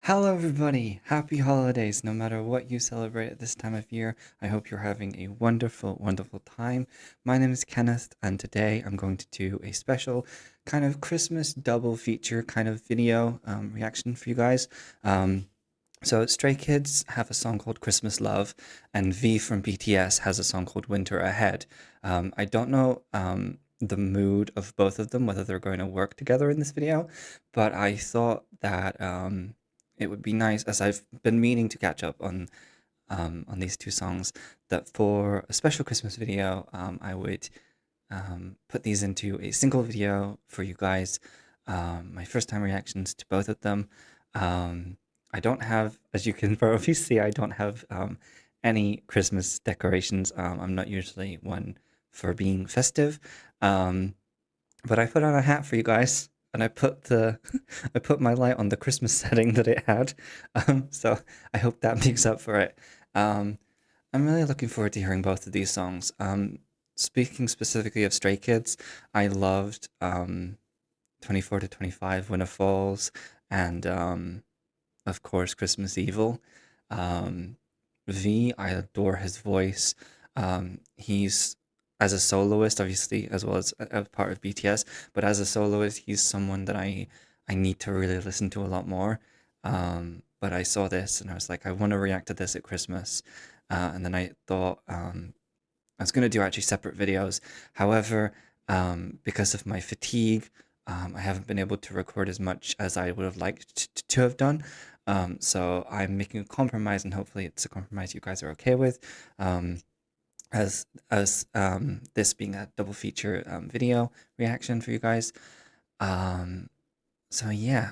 Hello, everybody! Happy holidays, no matter what you celebrate at this time of year. I hope you're having a wonderful, wonderful time. My name is Kenneth, and today I'm going to do a special kind of Christmas double feature kind of video reaction for you guys. So Stray Kids have a song called Christmas Love, and V from BTS has a song called Winter Ahead. I don't know the mood of both of them, whether they're going to work together in this video, but I thought that it would be nice, as I've been meaning to catch up on these two songs, that for a special Christmas video, I would put these into a single video for you guys. My first time reactions to both of them. I don't have, as you can probably see, I don't have any Christmas decorations. I'm not usually one for being festive, but I put on a hat for you guys, and I put the I put my light on the Christmas setting that it had. So I hope that makes up for it. I'm really looking forward to hearing both of these songs. Speaking specifically of Stray Kids, I loved 24 to 25, Winter Falls, and of course Christmas Evil. V, I adore his voice. He's as a soloist, obviously, as well as a part of BTS, but as a soloist, he's someone that I need to really listen to a lot more. But I saw this and I was like, I want to react to this at Christmas. And then I thought I was going to do actually separate videos. However, because of my fatigue, I haven't been able to record as much as I would have liked to have done. So I'm making a compromise, and hopefully it's a compromise you guys are okay with. As this being a double feature video reaction for you guys. So yeah,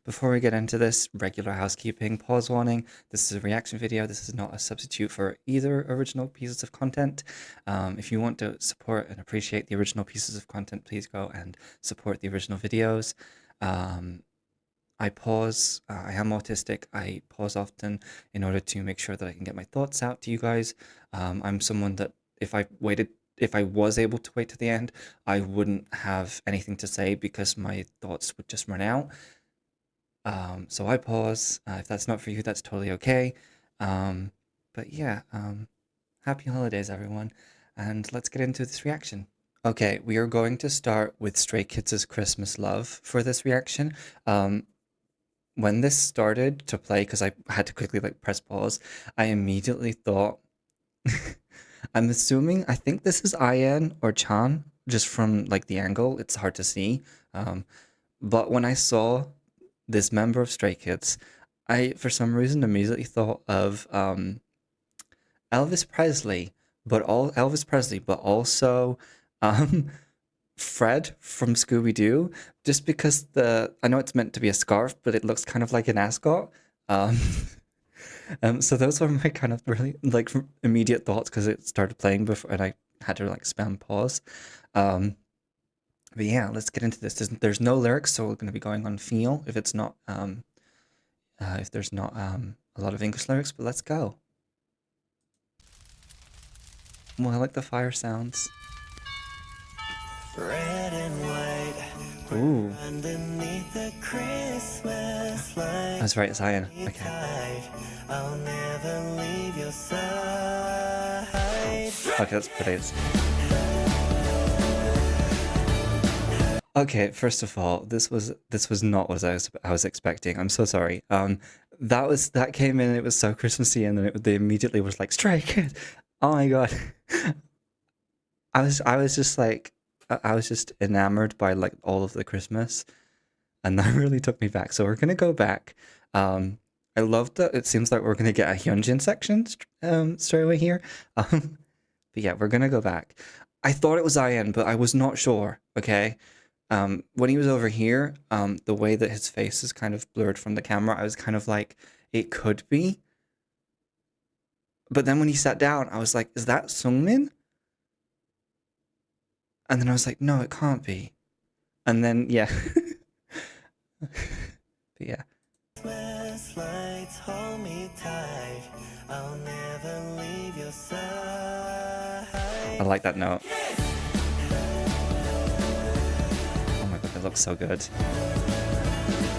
before we get into this, regular housekeeping, pause warning. This is a reaction video. This is not a substitute for either original pieces of content. If you want to support and appreciate the original pieces of content, please go and support the original videos. I pause. I am autistic. I pause often in order to make sure that I can get my thoughts out to you guys. I'm someone that if I was able to wait to the end, I wouldn't have anything to say because my thoughts would just run out. So I pause. If that's not for you, that's totally okay. But yeah, happy holidays, everyone. And let's get into this reaction. Okay, we are going to start with Stray Kids' Christmas Love for this reaction. When this started to play, because I had to quickly press pause, I immediately thought, I'm assuming, I think this is IN or Chan, just from the angle, it's hard to see. But when I saw this member of Stray Kids, I, for some reason, immediately thought of Elvis Presley, but also Fred from Scooby-Doo, just because I know it's meant to be a scarf, but it looks kind of like an ascot. So those were my kind of really immediate thoughts because it started playing before, and I had to spam pause. But yeah, let's get into this. There's no lyrics, so we're going to be going on feel if it's not if there's not a lot of English lyrics. But let's go. Well, I like the fire sounds. Red and white. Ooh. Underneath the Christmas light. That's right, Zion. Okay. I'll never leave your side. Okay, that's pretty. Okay, first of all, this was not what I was expecting. I'm so sorry. That came in, it was so Christmassy, and then they immediately was like Stray Kids. Oh my god. I was just enamored by all of the Christmas, and that really took me back. So we're gonna go back. I love that it seems like we're gonna get a Hyunjin section straight away here. But yeah, we're gonna go back. I thought it was IN, but I was not sure. Okay, when he was over here, the way that his face is kind of blurred from the camera, I was kind of like, it could be. But then when he sat down, I was like, is that Sungmin? And then I was like, no, it can't be. And then, yeah. But yeah. Hold me tight. I'll never leave your side. I like that note. Oh my god, that looks so good.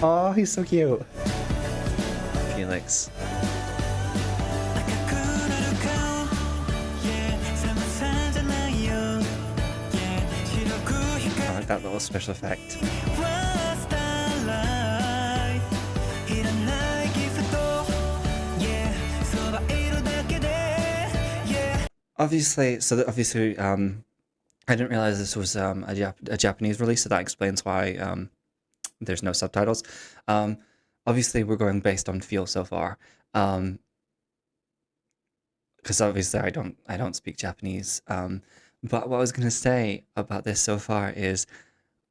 Oh, he's so cute. lyrics. I like that little special effect. Obviously, I didn't realize this was a Japanese release, so that explains why there's no subtitles. Obviously, we're going based on feel so far, because obviously I don't speak Japanese. But what I was gonna say about this so far is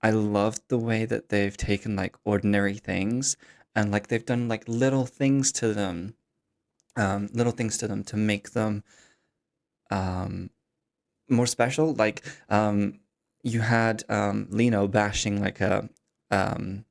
I love the way that they've taken like ordinary things and like they've done like little things to them to make them um more special. Like you had Lino bashing like um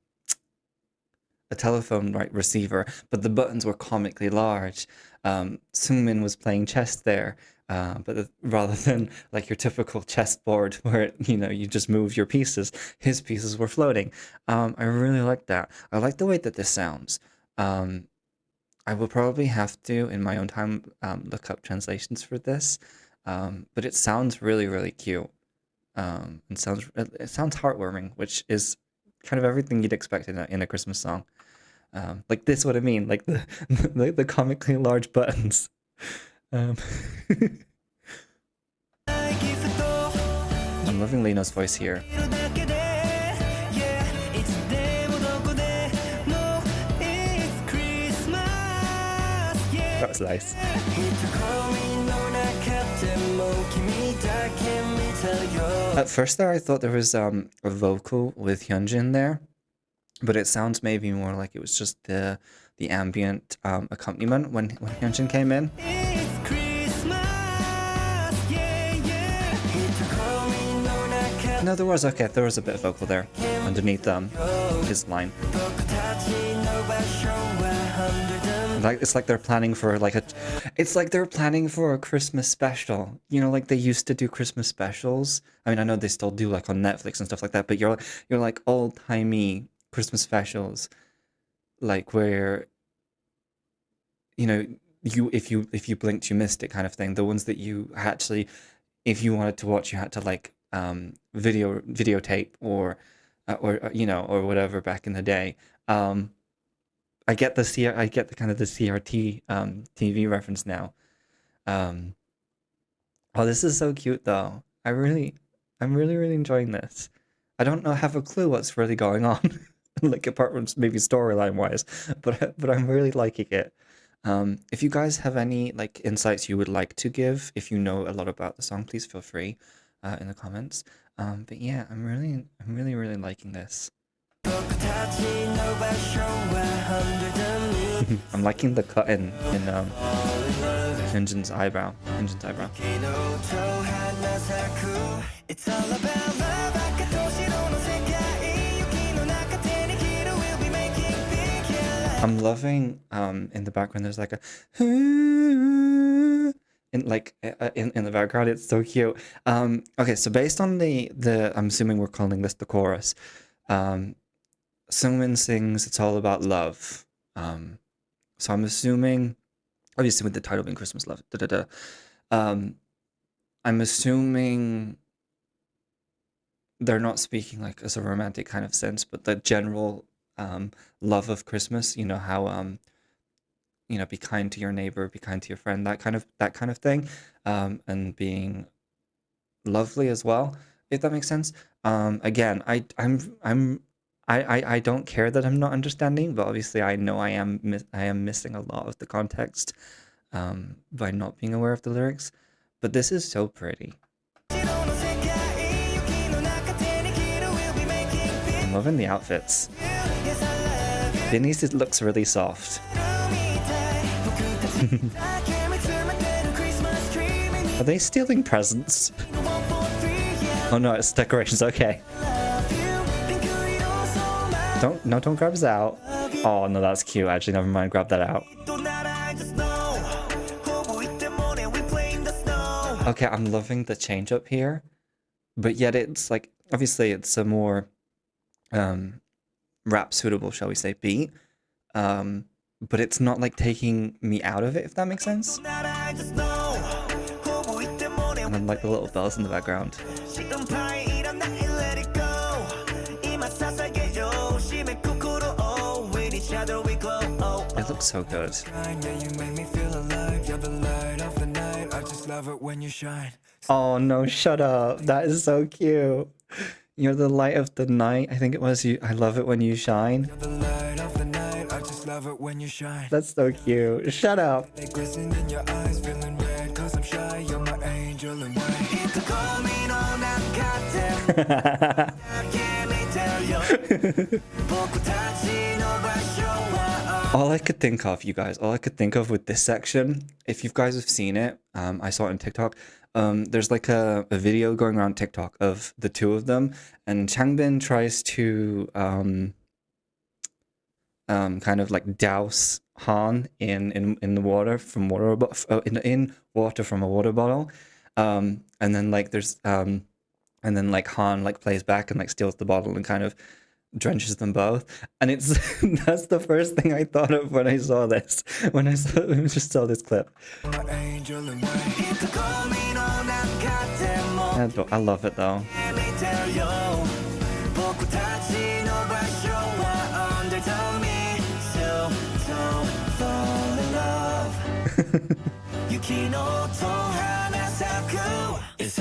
a telephone receiver, but the buttons were comically large. Sungmin was playing chess there, but rather than like your typical chessboard where you just move your pieces, his pieces were floating. I really like that. I like the way that this sounds. Um, I will probably have to, in my own time, look up translations for this, but it sounds really, really cute. It sounds heartwarming, which is kind of everything you'd expect in a Christmas song. Like this, what I mean, like the the comically large buttons. Um, I'm loving Lino's voice here. That was nice. At first there, I thought there was a vocal with Hyunjin there, but it sounds maybe more like it was just the ambient accompaniment when Hyunjin came in. No, there was a bit of vocal there underneath his line. Like it's like they're planning for a Christmas special. Like they used to do Christmas specials. I mean, I know they still do like on Netflix and stuff like that, but you're like old-timey Christmas specials, like where you if you blinked you missed it kind of thing. The ones that you actually, if you wanted to watch, you had to like videotape or or whatever back in the day. I get the kind of the CRT TV reference now. Um, oh, this is so cute though. I'm really, really enjoying this. I don't have a clue what's really going on, like apart from maybe storyline wise, but I'm really liking it. If you guys have any like insights you would like to give, if you know a lot about the song, please feel free in the comments. But yeah, I'm really, really liking this. I'm liking the cut in Hyunjin's eyebrow. I'm loving in the background there's like a in the background. It's so cute. Okay, so based on the I'm assuming we're calling this the chorus. Sungmin sings "It's All About Love." So I'm assuming, obviously with the title being Christmas Love, I'm assuming they're not speaking like as a romantic kind of sense, but the general love of Christmas. You know how be kind to your neighbor, be kind to your friend, that kind of thing, and being lovely as well, if that makes sense. Again, I don't care that I'm not understanding, but obviously I know I am missing a lot of the context by not being aware of the lyrics. But this is so pretty. I'm loving the outfits. Denise looks really soft. Are they stealing presents? Oh no, it's decorations, okay. Don't grab us out. Oh no, that's cute. Actually, never mind, grab that out. Okay, I'm loving the change up here. But yet it's like, obviously it's a more rap suitable, shall we say, beat. but it's not like taking me out of it, if that makes sense. And then like the little bells in the background. It looks so good. Oh no, shut up. That is so cute. You're the light of the night. I think it was you. I love it when you shine. That's so cute. Shut up. All I could think of, you guys, all I could think of with this section, if you guys have seen it, I saw it on TikTok. There's like a video going around TikTok of the two of them, and Changbin tries to kind of like douse Han in the water from in water from a water bottle, and then like there's and then like Han like plays back and like steals the bottle and kind of drenches them both, and it's that's the first thing I thought of when I saw this, when I just saw this clip. I love it though.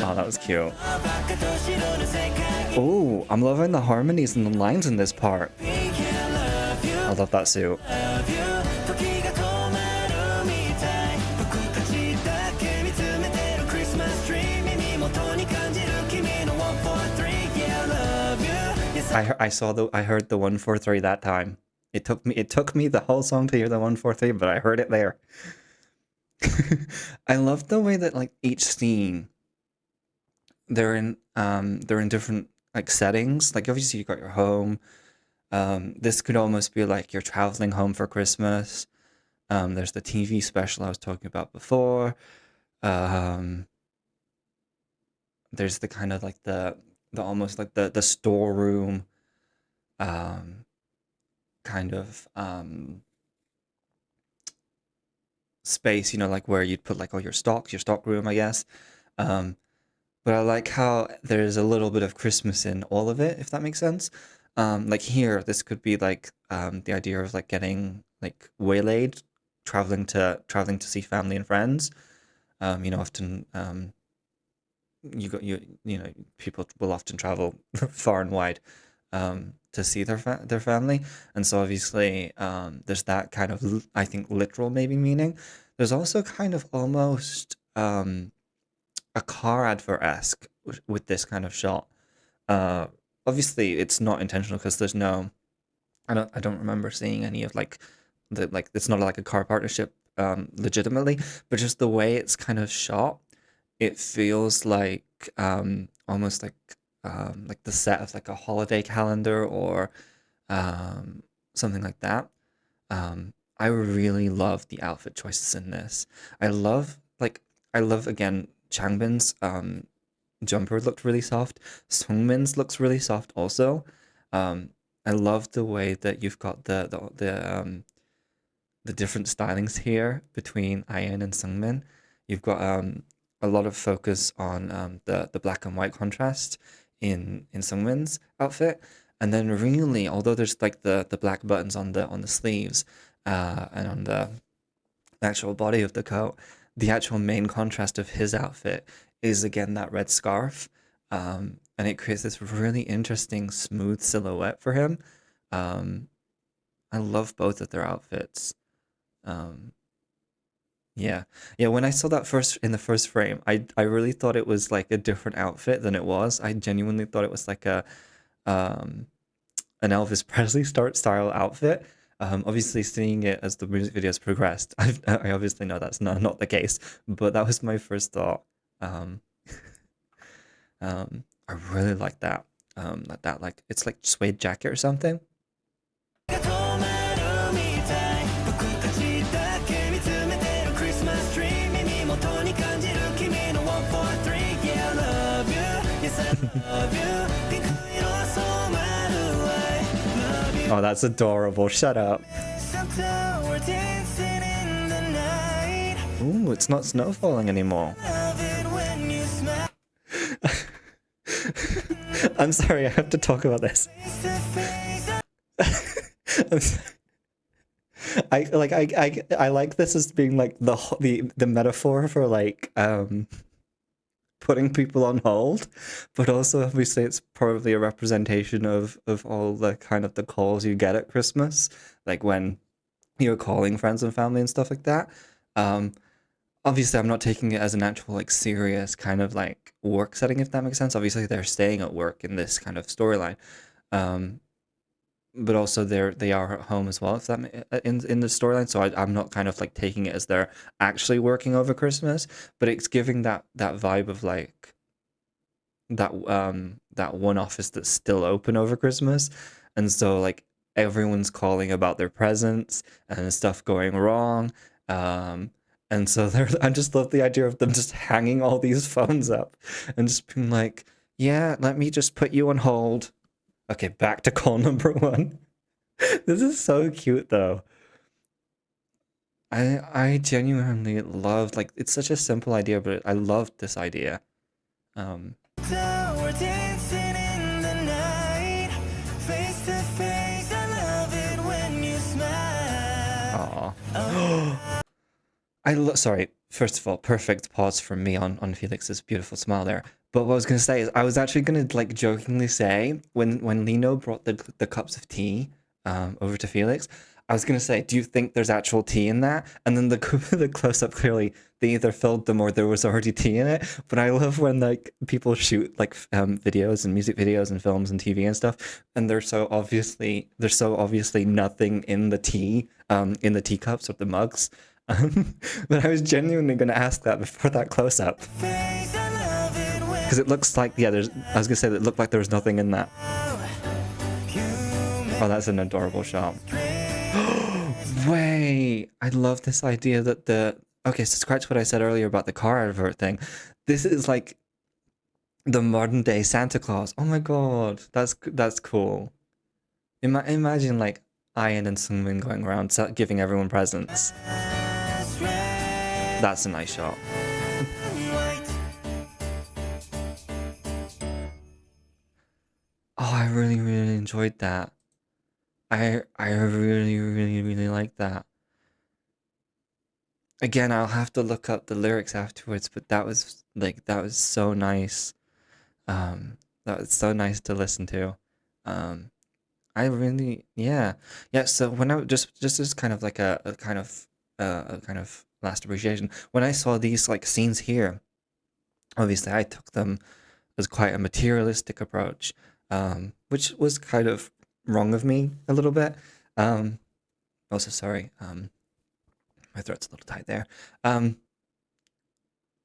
Oh, that was cute. Oh, I'm loving the harmonies and the lines in this part. I love that suit. I heard the 143 that time. It took me the whole song to hear the 143, but I heard it there. I love the way that like each scene they're in different like settings. Like obviously you got your home. This could almost be like you're traveling home for Christmas. There's the TV special I was talking about before. There's the kind of like the almost like the storeroom kind of space, you know, like where you'd put like all your stock room, I guess. But I like how there's a little bit of Christmas in all of it, if that makes sense. Like here, this could be like the idea of like getting like waylaid, traveling to see family and friends. You know, often you know, people will often travel far and wide to see their family, and so obviously there's that kind of I think literal maybe meaning. There's also kind of almost a car advert-esque with this kind of shot. Obviously it's not intentional because there's no I don't remember seeing any of like it's not like a car partnership legitimately, but just the way it's kind of shot, it feels like almost like the set of like a holiday calendar or something like that. I really love the outfit choices in this. I love again Changbin's jumper looked really soft. Sungmin's looks really soft also. I love the way that you've got the different stylings here between Ian and Sungmin. You've got a lot of focus on the black and white contrast in Sungmin's outfit, and then really, although there's like the black buttons on the sleeves and on the actual body of the coat, the actual main contrast of his outfit is again that red scarf, and it creates this really interesting smooth silhouette for him. I love both of their outfits. Yeah, yeah. When I saw that in the first frame, I really thought it was like a different outfit than it was. I genuinely thought it was like a an Elvis Presley style outfit. Obviously, seeing it as the music videos progressed, I obviously know that's not the case, but that was my first thought. I really like that. Like it's like suede jacket or something. Oh, that's adorable. Shut up. Sometime we're dancing in the night. Ooh, it's not snow falling anymore. Love it when you smile. I'm sorry, I have to talk about this. Face to face. I'm so- I like this as being like the metaphor for like putting people on hold, but also obviously it's probably a representation of all the kind of the calls you get at Christmas, like when you're calling friends and family and stuff like that. Um, Obviously I'm not taking it as an actual like serious kind of like work setting, if that makes sense. Obviously they're staying at work in this kind of storyline. Um, but also they are at home as well, if that in the storyline. So I'm not kind of like taking it as they're actually working over Christmas, but it's giving that vibe of like that one office that's still open over Christmas, and so like everyone's calling about their presents and stuff going wrong. Um, and so I just love the idea of them just hanging all these phones up and just being like, "Yeah, let me just put you on hold." Okay, back to call number one. This is so cute though. I genuinely love, like, it's such a simple idea, but I loved this idea. Um, We're dancing in the night. Face to face. I love it when you smile. aw. Sorry, first of all, perfect pause from me on Felix's beautiful smile there. But what I was gonna say is I was actually gonna like jokingly say when Lino brought the cups of tea over to Felix, I was gonna say, do you think there's actual tea in that? And then the the close up, clearly they either filled them or there was already tea in it. But I love when like people shoot like videos and music videos and films and TV and stuff, and there's so obviously nothing in the tea in the teacups or the mugs. But I was genuinely going to ask that before that close up, Face. I love it when because it looks like, yeah, there's. I was going to say that it looked like there was nothing in that. you Oh, that's an adorable shot. make Wait, I love this idea that the. Okay, so scratch what I said earlier about the car advert thing. This is like the modern day Santa Claus. Oh my god, that's cool. Imagine like Ian and Sungmin going around giving everyone presents. us red That's a nice shot. and white. Oh, I really, really enjoyed that. I really, really, really like that. Again, I'll have to look up the lyrics afterwards, but that was so nice. Um, that was so nice to listen to. Um, I really, yeah, yeah. So when I just as kind of like a kind of last appreciation, when I saw these like scenes here, obviously I took them as quite a materialistic approach, which was kind of wrong of me a little bit. Um, Also, sorry, my throat's a little tight there. Um,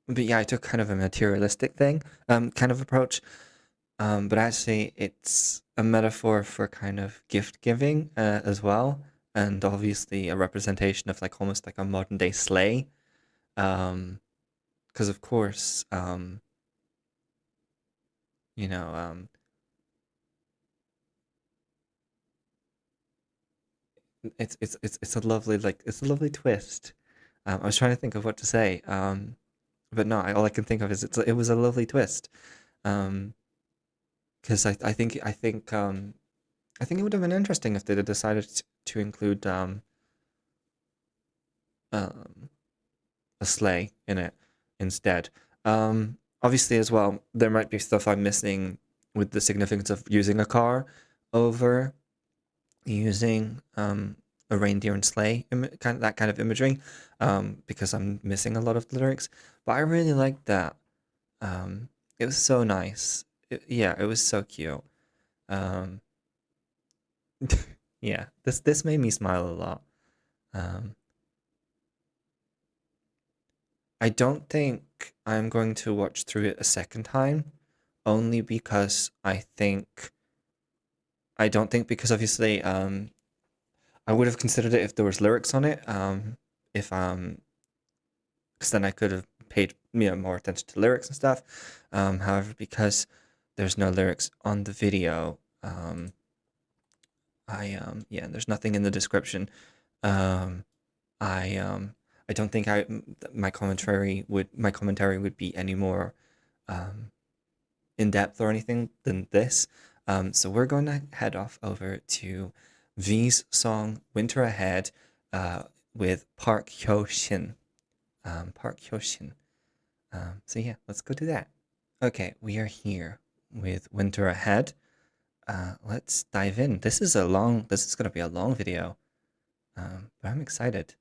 but yeah, I took kind of a materialistic thing, kind of approach. But actually, it's a metaphor for kind of gift giving as well, and obviously a representation of like almost like a modern day sleigh. Because of course, you know, it's a lovely like it's a lovely twist. I was trying to think of what to say, but no, all I can think of is it was a lovely twist. Um, because I think it would have been interesting if they'd have decided to include um a sleigh in it instead. Obviously as well, there might be stuff I'm missing with the significance of using a car over using a reindeer and sleigh kind of that kind of imagery, because I'm missing a lot of the lyrics. But I really liked that. Um, it was so nice. Yeah, it was so cute. Um, yeah, this made me smile a lot. Um, I don't think I'm going to watch through it a second time, only because I don't think because obviously I would have considered it if there was lyrics on it. If Because then I could have paid more attention to lyrics and stuff. However, because there's no lyrics on the video, Yeah, there's nothing in the description. Um, I don't think my commentary would be any more um in depth or anything than this. So we're going to head off over to V's song "Winter Ahead" uh, with Park Hyo Shin. Park Hyo Shin. So yeah, let's go do that. Okay, we are here with Winter Ahead. Let's dive in. This is gonna be a long video, but I'm excited.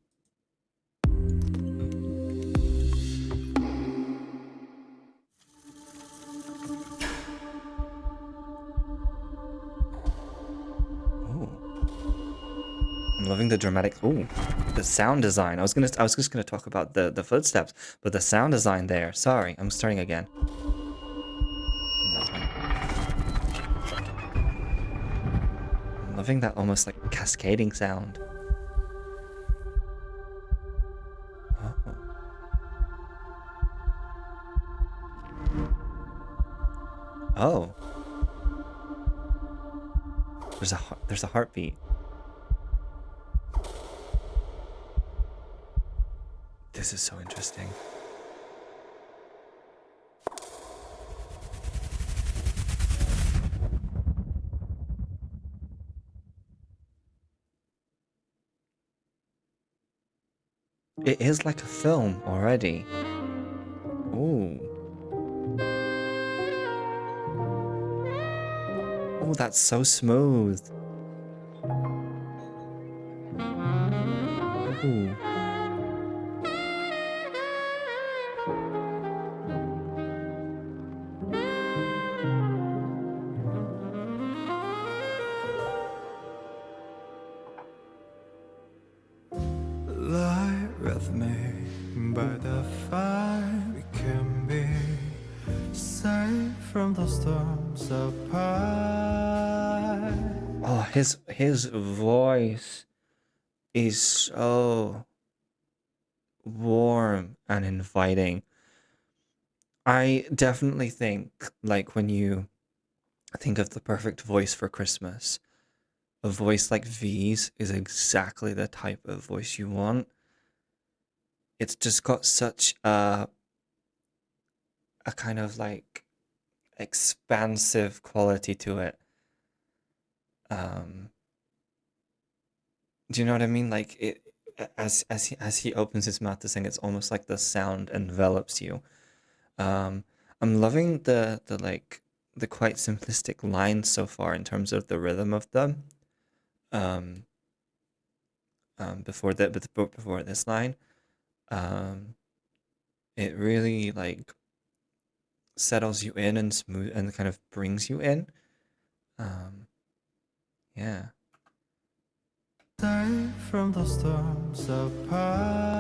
Ooh, I'm loving the dramatic. Ooh, the sound design. I was just gonna talk about the footsteps, but the sound design there. Sorry, I'm starting again. I'm loving that almost like cascading sound. Oh. Oh. There's a heartbeat. This is so interesting. It is like a film already. Ooh. Oh, that's so smooth. Ooh. Lie with me by the fire. We can be safe from the storms apart. Oh, his voice is so warm and inviting. I definitely think, like, when you think of the perfect voice for Christmas, a voice like V's is exactly the type of voice you want. It's just got such a kind of like expansive quality to it. Um, do you know what I mean? Like it as he opens his mouth to sing, it's almost like the sound envelops you. Um, I'm loving the like the quite simplistic lines so far in terms of the rhythm of them. Um, before this line, um, it really like settles you in and smooth and kind of brings you in. Um, yeah. From the storms apart.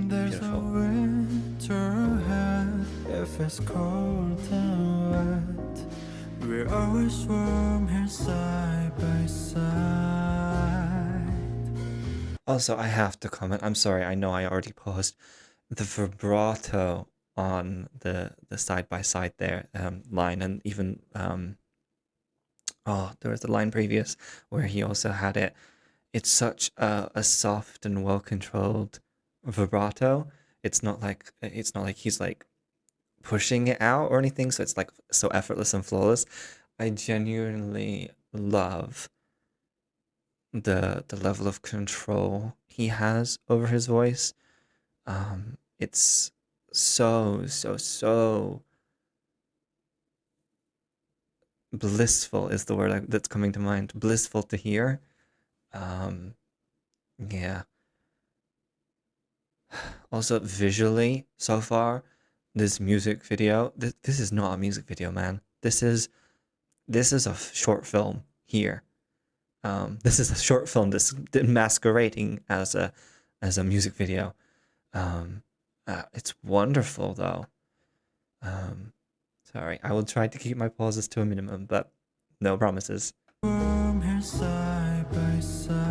There's a Beautiful. winter ahead. If it's cold and wet, we're always warm here side by side. Also, I have to comment. I'm sorry. I know I already paused. The vibrato on the side by side there line, and even oh, there was the line previous where he also had it. It's such a soft and well controlled vibrato. It's not like he's like pushing it out or anything. So it's like so effortless and flawless. I genuinely love the level of control he has over his voice. It's so blissful is the word that's coming to mind. Blissful to hear. Um, yeah. Also, visually, so far, this music video. This is not a music video, man. This is a short film here. This is a short film that's masquerading as a music video. It's wonderful though. Um, sorry, I will try to keep my pauses to a minimum, but no promises. Warm here side by side.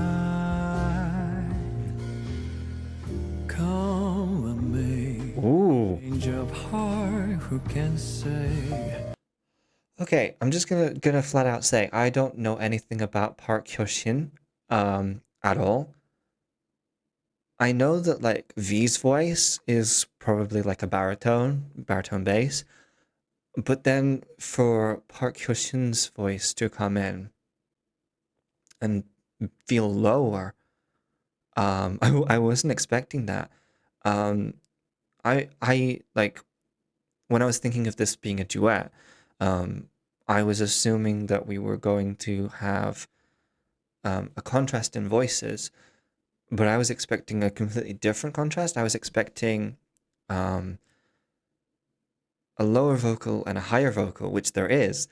Come with me. Ooh. Change of heart, who can say? Okay, I'm just gonna flat out say I don't know anything about Park Hyo-shin at all. I know that like V's voice is probably like a baritone bass, but then for Park Hyo-shin's voice to come in and feel lower, I wasn't expecting that. Um, I like when I was thinking of this being a duet, um, I was assuming that we were going to have a contrast in voices, but I was expecting a completely different contrast. I was expecting um, a lower vocal and a higher vocal, which there is,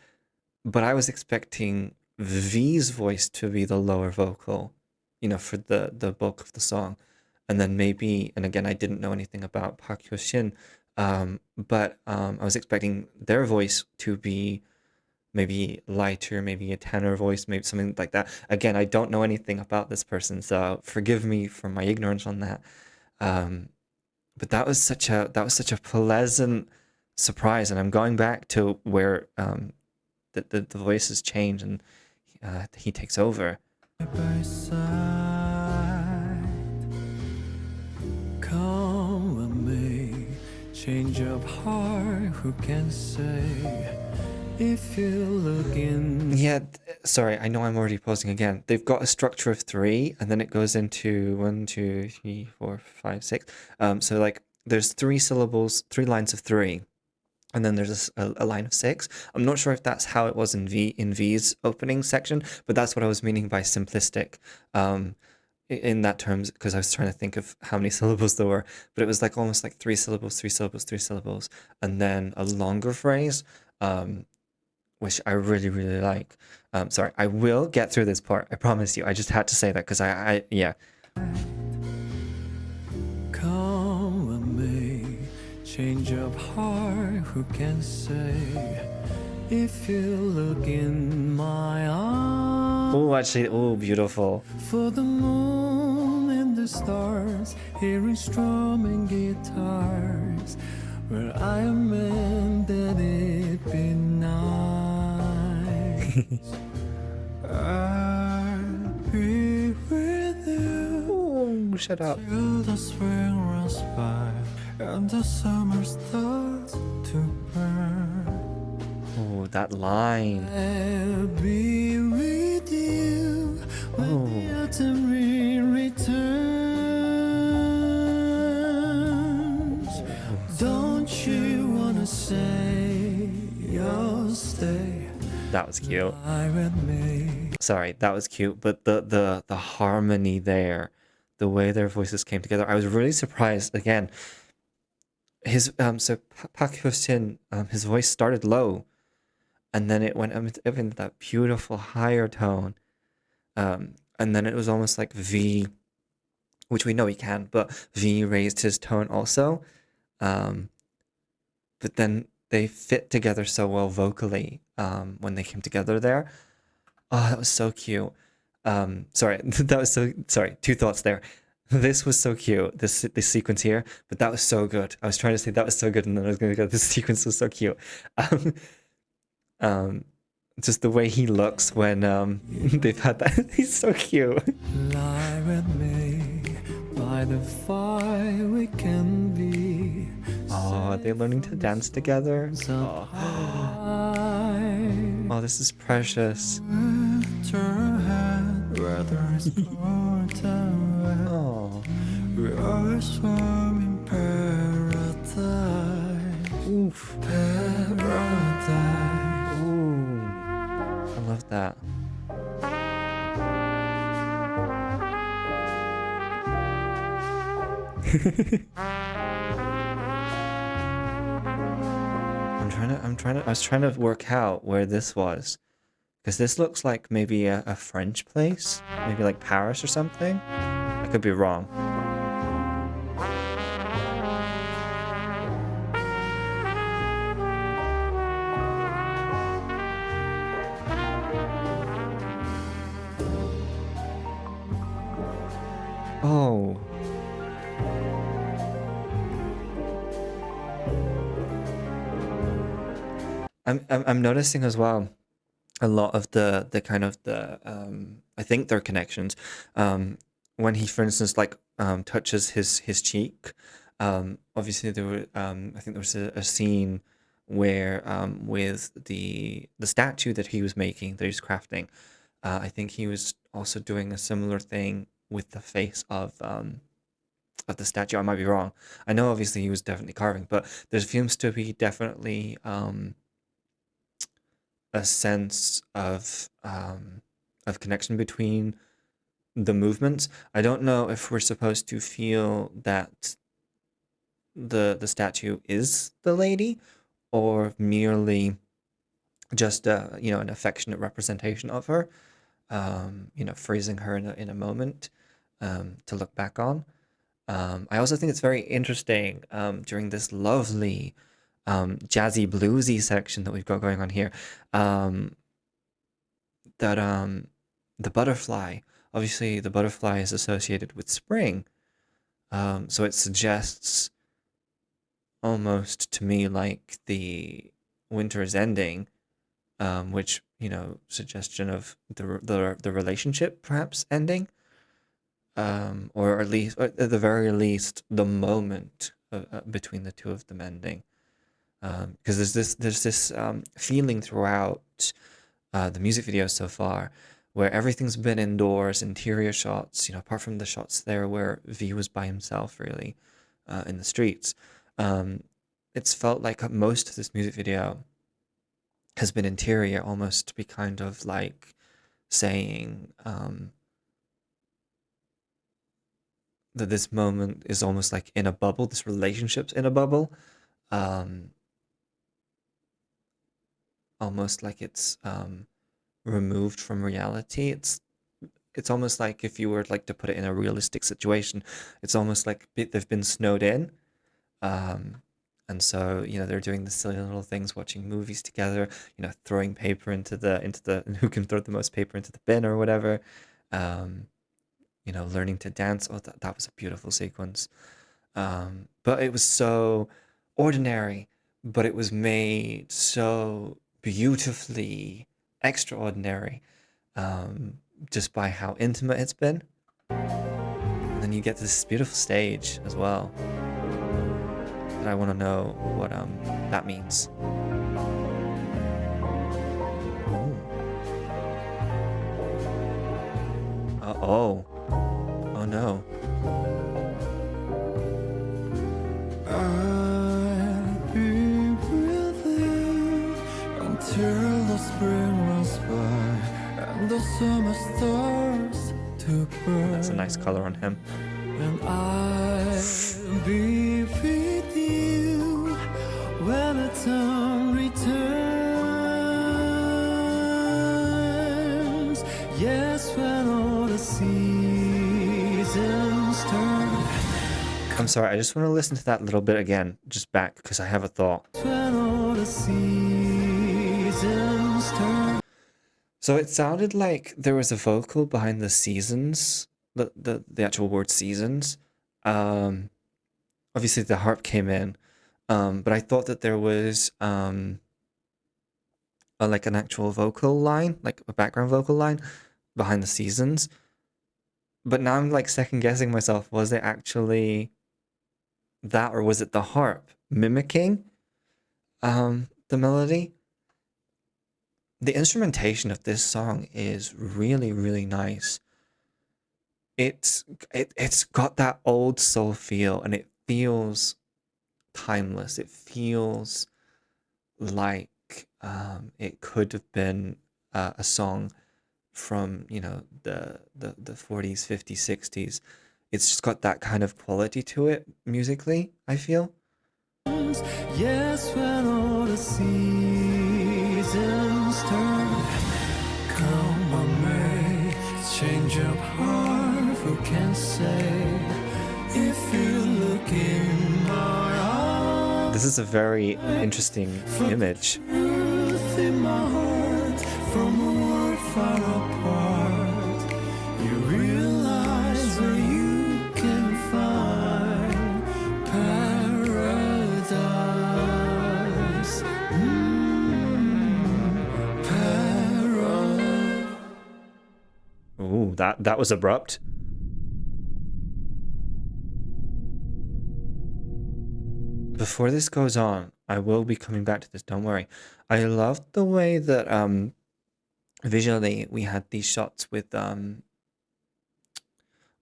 but I was expecting V's voice to be the lower vocal, for the bulk of the song, and then maybe, and again, I didn't know anything about Park Hyo Shin, but I was expecting their voice to be maybe lighter, maybe a tenor voice, maybe something like that. Again, I don't know anything about this person, so forgive me for my ignorance on that. Um, but that was such a pleasant surprise, and I'm going back to where the voices change and he takes over. By side, come with me, change of heart, who can say, if you look in. Yeah, sorry, I know I'm already pausing again. They've got a structure of three, and then it goes into 1, 2, 3, 4, 5, 6. So like there's three syllables, three lines of three, and then there's a line of six. I'm not sure if that's how it was in V's opening section, but that's what I was meaning by simplistic. In that terms, because I was trying to think of how many syllables there were, but it was like almost like three syllables, three syllables, three syllables, and then a longer phrase, which I really, really like. Sorry, I will get through this part. I promise you. I just had to say that because yeah. Come with me, change of heart, who can say, if you look in my eyes. Oh, actually, oh, beautiful. For the moon and the stars, hearing strumming guitars, where I am meant that it be nice. I'll be with you. Oh, shut up. Till the spring runs by and the summer starts to burn. Oh, that line. I'll be with you when the autumn rain returns. Don't you wanna say you'll stay? That was cute. Lie with me. Sorry, that was cute, but the harmony there, the way their voices came together, I was really surprised. Again, his so Park Hyo-shin, his voice started low, and then it went up into that beautiful higher tone, and then it was almost like V, which we know he can, but V raised his tone also, but then they fit together so well vocally when they came together there. Oh, that was so cute. Sorry, that was so sorry. Two thoughts there. This was so cute. This sequence here, but that was so good. I was trying to say that was so good, and then I was going to go. This sequence was so cute. Just the way he looks when they've had that. He's so cute. Lie with me by the fire, we can be. Oh, are they learning to dance together? Oh, oh, this is precious. Turn head where there is cold and wet. Oh, We always warm in paradise. oof. Paradise. Ooh, I love that. I was trying to work out where this was. Because this looks like maybe a French place. Maybe like Paris or something. I could be wrong. Oh. I'm noticing as well a lot of the kind of the I think they're connections. When he, for instance, like touches his cheek. Obviously there were I think there was a scene where with the statue that he was making, that he's crafting. I think he was also doing a similar thing with the face of the statue. I might be wrong. I know obviously he was definitely carving, but there seems to be definitely a sense of connection between the movements. I don't know if we're supposed to feel that the statue is the lady, or merely just you know, an affectionate representation of her. You know, freezing her in a moment to look back on. I also think it's very interesting during this lovely jazzy bluesy section that we've got going on here, um, that the butterfly, obviously the butterfly is associated with spring, so it suggests almost to me like the winter is ending, which, you know, suggestion of the relationship perhaps ending, or at least, or at the very least, the moment between the two of them ending. Because there's this feeling throughout the music videos so far, where everything's been indoors, interior shots. You know, apart from the shots there where V was by himself, really, in the streets. Um, it's felt like most of this music video has been interior, almost to be kind of like saying that this moment is almost like in a bubble. This relationship's in a bubble. Um, Almost like it's removed from reality. It's almost like if you were like to put it in a realistic situation, it's almost like they've been snowed in. Um, and so, you know, they're doing the silly little things, watching movies together, you know, throwing paper into the who can throw the most paper into the bin or whatever. Um, you know, learning to dance. Oh, that was a beautiful sequence. But it was so ordinary, but it was made so beautifully extraordinary, just by how intimate it's been. And then you get this beautiful stage as well. And I want to know what that means. Ooh. Oh. Oh no. I'll be with you until the spring runs by and the summer starts to burn. That's a nice color on him. And I'll be with you when the time returns. Yes, when all the seasons turn. I'm sorry, I just want to listen to that little bit again, just back, because I have a thought. When all the seasons turn. So it sounded like there was a vocal behind the seasons, the actual word seasons. Obviously the harp came in, but I thought that there was like an actual vocal line, like a background vocal line behind the seasons. But now I'm like second guessing myself. Was it actually that, or was it the harp mimicking the melody? The instrumentation of this song is really, really nice. It's got that old soul feel, and it feels timeless. It feels like it could have been a song from, you know, the 40s, 50s, 60s. It's just got that kind of quality to it musically, I feel. Yes, when all the seasons turn. Come on, May, change of heart. Who can say if you look in my eyes? This is a very interesting image. Truth in my heart, from a world far apart, you realize where you can find paradise. that was abrupt. Before this goes on, I will be coming back to this, don't worry. I loved the way that visually we had these shots with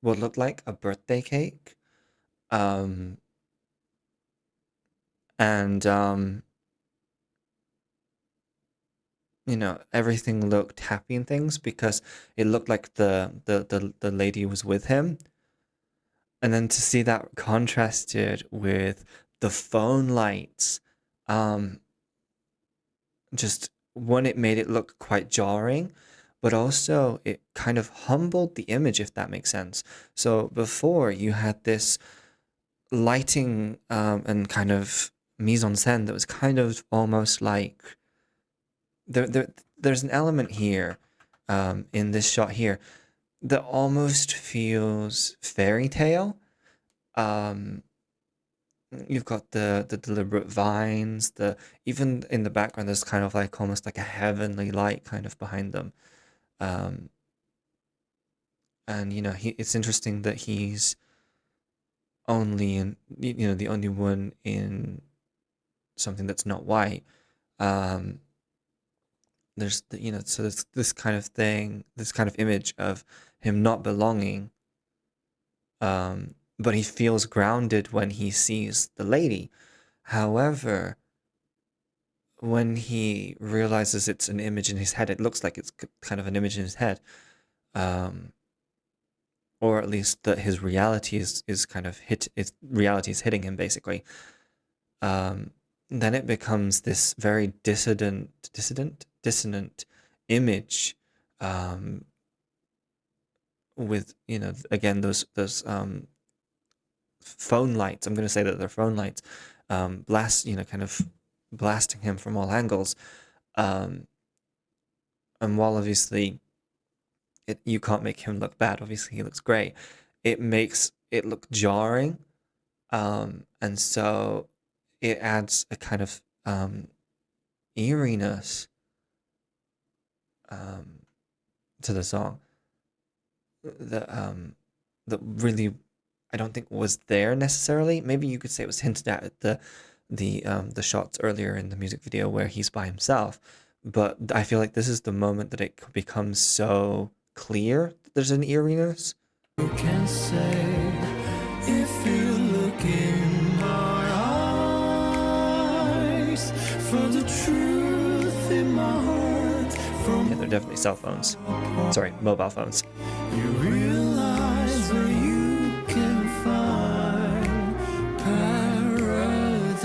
what looked like a birthday cake. And you know, everything looked happy and things because it looked like the lady was with him. And then to see that contrasted with the phone lights, just one, it made it look quite jarring, but also it kind of humbled the image, if that makes sense. So before you had this lighting and kind of mise en scène that was kind of almost like there's an element here in this shot here that almost feels fairy tale. You've got the deliberate vines, the even in the background there's kind of like almost like a heavenly light kind of behind them. Um, and you know, it's interesting that he's only in, you know, the only one in something that's not white. Um, there's you know, so there's this kind of thing, this kind of image of him not belonging. But he feels grounded when he sees the lady. However, when he realizes it's an image in his head, it looks like it's kind of an image in his head, or at least that his reality is kind of his reality is hitting him basically. Then it becomes this very dissonant image, with, you know, again those phone lights. I'm going to say that they're phone lights, you know, kind of blasting him from all angles. And while obviously you can't make him look bad, obviously he looks great, it makes it look jarring. And so it adds a kind of eeriness to the song that really I don't think was there necessarily. Maybe you could say it was hinted at the shots earlier in the music video where he's by himself, but I feel like this is the moment that it becomes so clear that there's an eeriness. You can say if you look in my eyes for the truth in my heart from Yeah, they're definitely cell phones. Sorry, mobile phones. you realize where you can find paradise.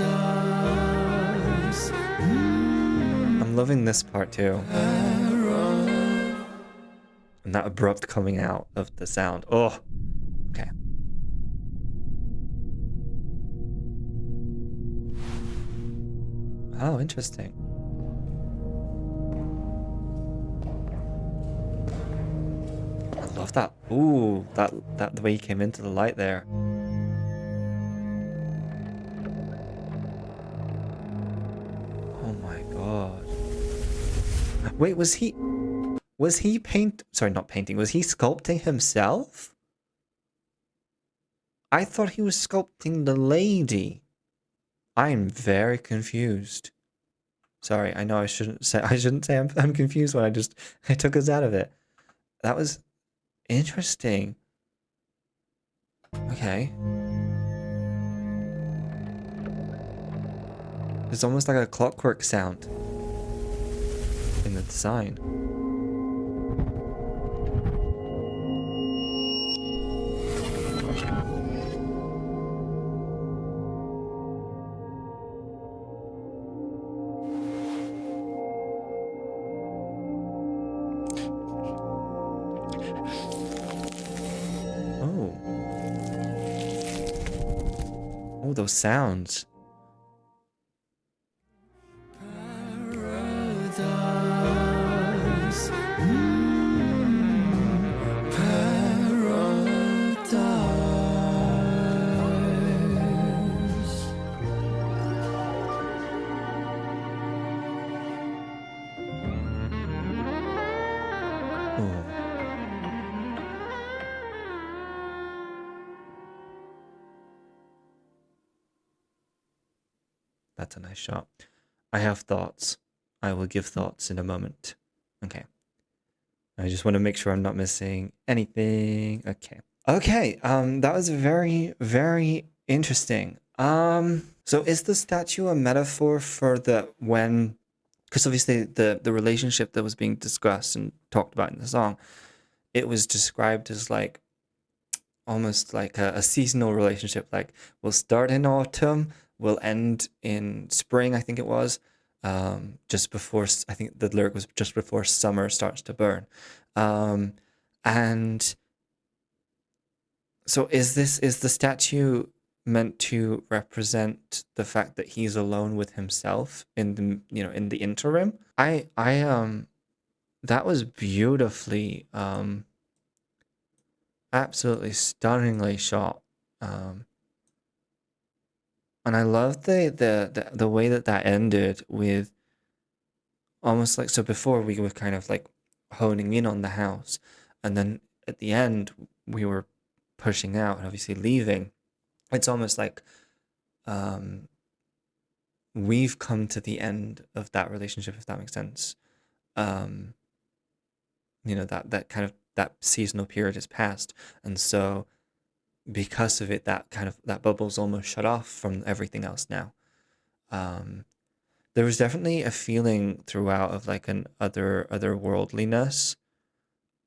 I'm loving this part too. And that abrupt coming out of the sound. Oh, okay. Oh, interesting. I love that. Ooh, that the way he came into the light there. Oh my god. Wait, was he sorry, not painting, was he sculpting himself? I thought he was sculpting the lady. I'm very confused. Sorry, I know I shouldn't say I'm confused when I took us out of it. That was interesting. Okay. It's almost like a clockwork sound in the design. Oh. Oh, those sounds. Paradise. Paradise. Oh. That's a nice shot. I have thoughts. I will give thoughts in a moment. Okay. I just want to make sure I'm not missing anything. Okay. Okay. That was very, very interesting. So is the statue a metaphor for the when? Because obviously the relationship that was being discussed and talked about in the song, it was described as like almost like a seasonal relationship. Like we'll start in autumn, we'll end in spring. I think it was just before. I think the lyric was just before summer starts to burn. Um, and so is the statue meant to represent the fact that he's alone with himself in the in the interim? I that was beautifully absolutely stunningly shot. Um, and I love the way that that ended with almost like so before we were kind of like honing in on the house, and then at the end we were pushing out and obviously leaving. It's almost like um, we've come to the end of that relationship, if that makes sense. Um, that kind of that seasonal period is past, and so because of it, that kind of that bubble's almost shut off from everything else now. Um, there was definitely a feeling throughout of like an otherworldliness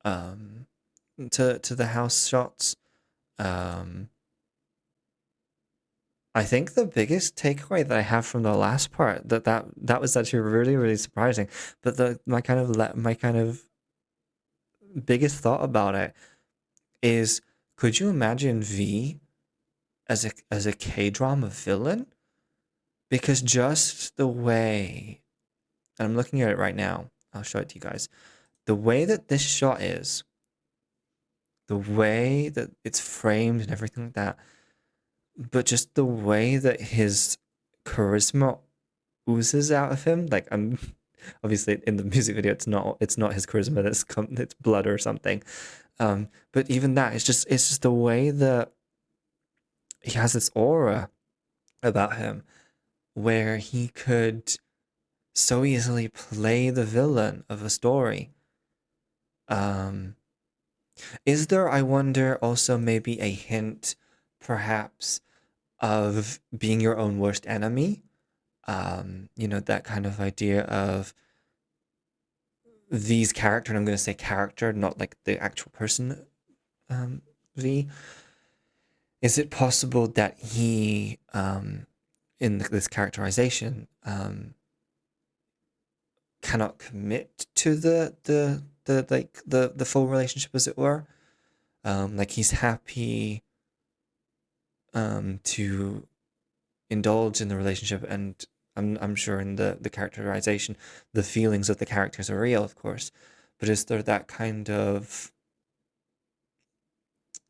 um, to the house shots. Um, I think the biggest takeaway that I have from the last part that was actually really really surprising. But the my kind of biggest thought about it is, could you imagine V as a K drama villain? Because just the way, and I'm looking at it right now, I'll show it to you guys. The way that this shot is, the way that it's framed and everything like that, but just the way that his charisma oozes out of him. Like I'm obviously in the music video, it's not his charisma it's blood or something. But even that, it's just the way that he has this aura about him, where he could so easily play the villain of a story. Um, is there, I wonder, also maybe a hint, perhaps, of being your own worst enemy? That kind of idea of V's character, and I'm going to say character, not like the actual person, V. Is it possible that he, in this characterization, cannot commit to the full relationship, as it were? Like he's happy to indulge in the relationship, and I'm sure in the characterization, the feelings of the characters are real, of course. But is there that kind of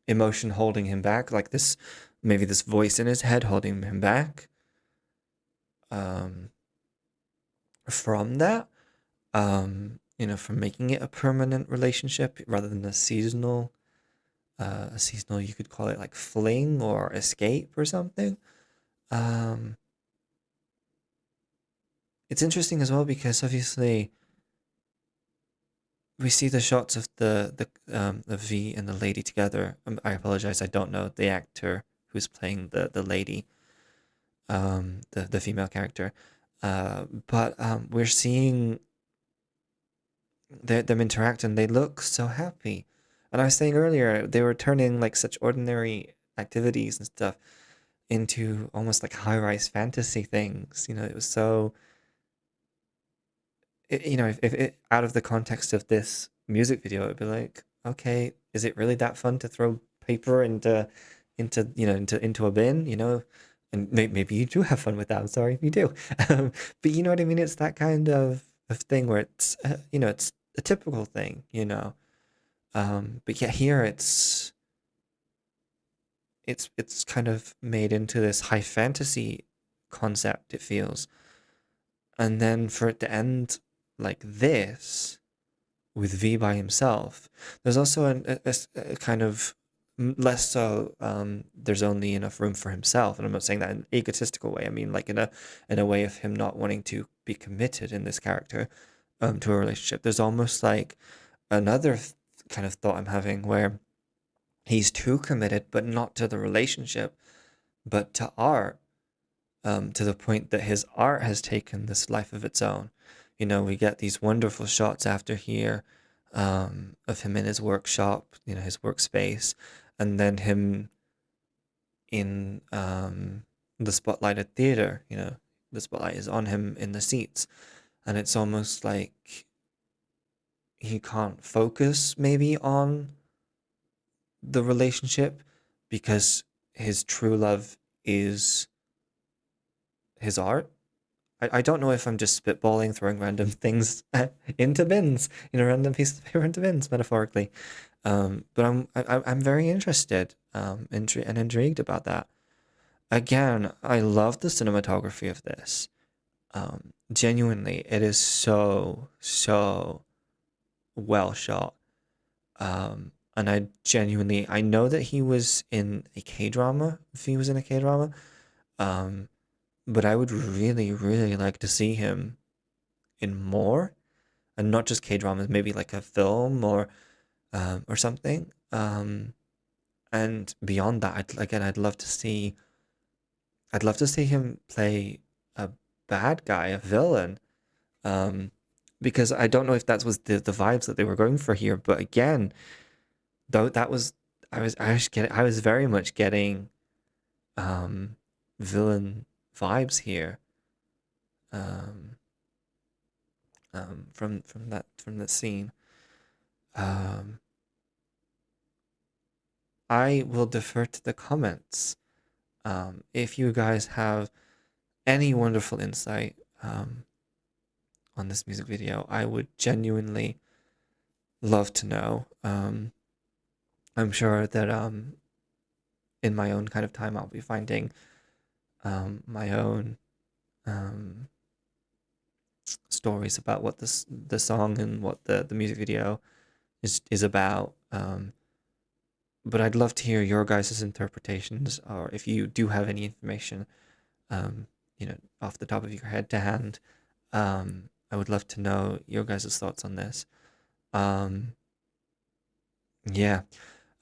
emotion holding him back, like this, maybe this voice in his head holding him back um, from that? From making it a permanent relationship rather than a seasonal, you could call it like fling or escape or something. Um, it's interesting as well because obviously we see the shots of the V and the lady together. I apologize, I don't know the actor who's playing the lady, the female character, but we're seeing them interact and they look so happy. And I was saying earlier, they were turning like such ordinary activities and stuff into almost like high-rise fantasy things. It was so if it out of the context of this music video, it'd be like, okay, is it really that fun to throw paper into a bin, And maybe you do have fun with that. I'm sorry if you do. But you know what I mean? It's that kind of thing where it's it's a typical thing. But yeah, here it's kind of made into this high fantasy concept, it feels. And then for it to end like this with V by himself, there's also a kind of less so, there's only enough room for himself, and I'm not saying that in an egotistical way. I mean like in a way of him not wanting to be committed in this character, to a relationship. There's almost like another kind of thought I'm having where he's too committed, but not to the relationship, but to art, to the point that his art has taken this life of its own. You know, we get these wonderful shots after here, of him in his workshop, you know, his workspace, and then him in the spotlighted theater. You know, the spotlight is on him in the seats, and it's almost like he can't focus maybe on the relationship because his true love is his art. I don't know if I'm just spitballing, throwing random things into bins, you know, random pieces of paper into bins, metaphorically. But I'm very interested, and intrigued about that. Again, I love the cinematography of this. Genuinely, it is so well shot. And I know that he was in a K drama. If he was in a K drama, um, but I would really like to see him in more, and not just K dramas, maybe like a film or something. And beyond that, I'd love to see him play a bad guy, a villain. Um, because I don't know if that was the vibes that they were going for here. But again, though that was I was very much getting um villain vibes here. Um, from that scene. Um, I will defer to the comments. If you guys have any wonderful insight on this music video, I would genuinely love to know. I'm sure that in my own kind of time, I'll be finding my own um, stories about what the song and what the music video is about. But I'd love to hear your guys' interpretations, or if you do have any information, um, you know, off the top of your head to hand. I would love to know your guys' thoughts on this. Um, yeah.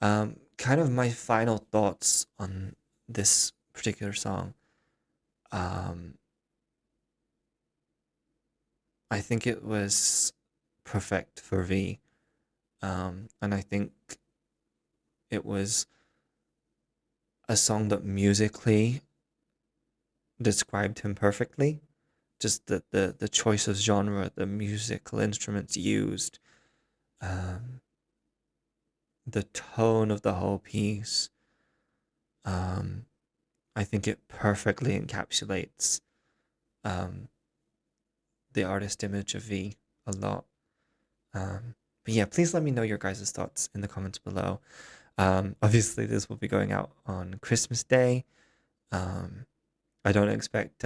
Kind of my final thoughts on this particular song. Um, I think it was perfect for V. And I think it was a song that musically described him perfectly. Just the choice of genre, the musical instruments used, um, the tone of the whole piece. Um, I think it perfectly encapsulates um, the artist image of V a lot. But yeah, please let me know your guys' thoughts in the comments below. Obviously, this will be going out on Christmas Day. Um, I don't expect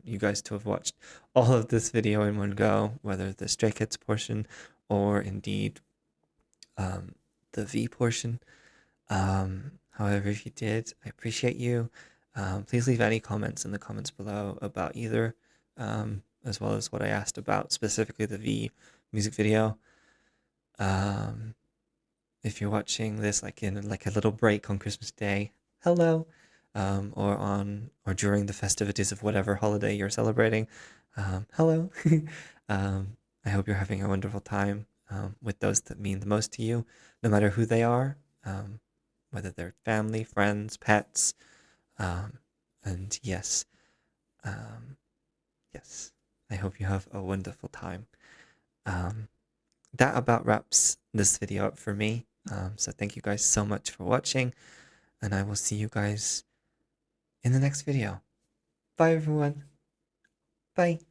you guys to have watched all of this video in one go, whether the Stray Kids portion or indeed the V portion. However, if you did, I appreciate you. Please leave any comments in the comments below about either, as well as what I asked about, specifically the V music video. Um, if you're watching this like in like a little break on Christmas Day, hello, or during the festivities of whatever holiday you're celebrating, hello. I hope you're having a wonderful time with those that mean the most to you, no matter who they are, whether they're family, friends, pets, um, and um, yes, I hope you have a wonderful time. Um, that about wraps this video up for me. So thank you guys so much for watching, and I will see you guys in the next video. Bye everyone. Bye.